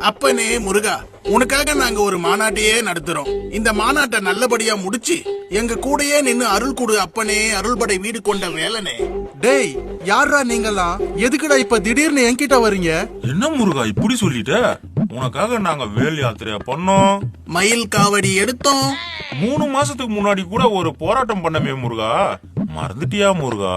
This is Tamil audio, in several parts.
அப்பனே முருகா, உனக்காக நாங்க ஒரு மாநாட்டையே நடத்துறோம். இந்த மாநாட்டை நல்லபடியா முடிச்சு எங்க கூடயே நின்னு அருள் கொடு அப்பனே, அருள்படை வீடு கொண்ட வேலனே. டேய், யாரா நீங்கலாம்? எதுக்குடா இப்ப திடீர்னு என்கிட்ட வரீங்க? என்ன முருகா இப்படி சொல்லிட்ட? உனக்காக நாங்க வேல் யாத்திரையா பண்ணோம், மயில் காவடி எடுத்தோம். 3 மாசத்துக்கு முன்னாடி கூட ஒரு போராட்டம் பண்ணமே முருகா, மறந்துட்டியா முருகா?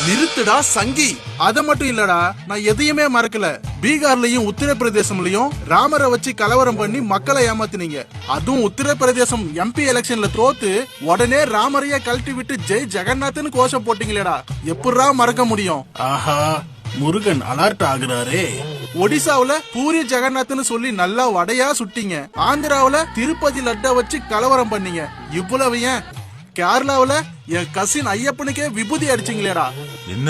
நிறுத்துடா சங்கி. அத மட்டும் இல்லடா, நான் எதையுமே மறக்கல. பீகார்லயும் உத்தரப்பிரதேசம்லயும் ராமரை வச்சு கலவரம் பண்ணி மக்களை ஏமாத்தினீங்க. அதுவும் உத்தரப்பிரதேசம் எம்பி எலெக்ஷன்ல தோத்து உடனே ராமரைய கழட்டி விட்டு ஜெய் ஜெகநாத்னு கோஷம் போட்டீங்களேடா, எப்படா மறக்க முடியும்? ஆஹா, முருகன் அலர்ட் ஆகுறாரே. ஒடிசாவுல பூரி ஜெகநாத்னு சொல்லி நல்லா வடையா சுட்டீங்க. ஆந்திராவுல திருப்பதி லட்டா வச்சு கலவரம் பண்ணீங்க. இவ்வளவு ஏன் கேரளாவுல என் கசின் ஐயப்பனுக்கே விபூதி அடிச்சிங்களேடா. என்ன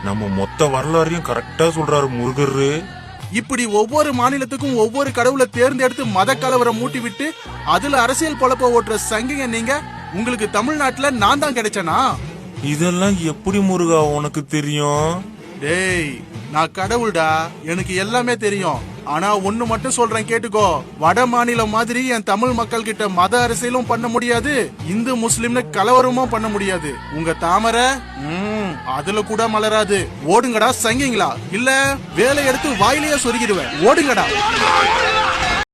நம்ம மொத்த வரலாறையும் கரெக்டா சொல்றாரு முருகரு. இப்படி ஒவ்வொரு மாநிலத்துக்கும் ஒவ்வொரு கடவுளை தேர்ந்தெடுத்து மத கலவரம் மூட்டி விட்டு அதுல அரசியல் பொழப்ப ஓட்டுற சங்கிங்க நீங்க. உங்களுக்கு தமிழ்நாட்டுல நான் தான் கிடைச்சனா? இதெல்லாம் எப்படி முருகா உனக்கு தெரியும்? டேய், நான் கடவுள்டா, எனக்கு எல்லாமே தெரியும். ஆனா ஒண்ணு மட்டும் சொல்றேன் கேட்டுக்கோ. வட மாநிலம் மாதிரி என் தமிழ் மக்கள் கிட்ட மத அரசியலும் பண்ண முடியாது, இந்து முஸ்லிம்னு கலவரமும் பண்ண முடியாது. உங்க தாமரை அதுல கூட மலராது. ஓடுங்கடா சங்கிங்களா, இல்ல வேலை எடுத்து வாயிலேயே சொருகிடுவேன். ஓடுங்கடா.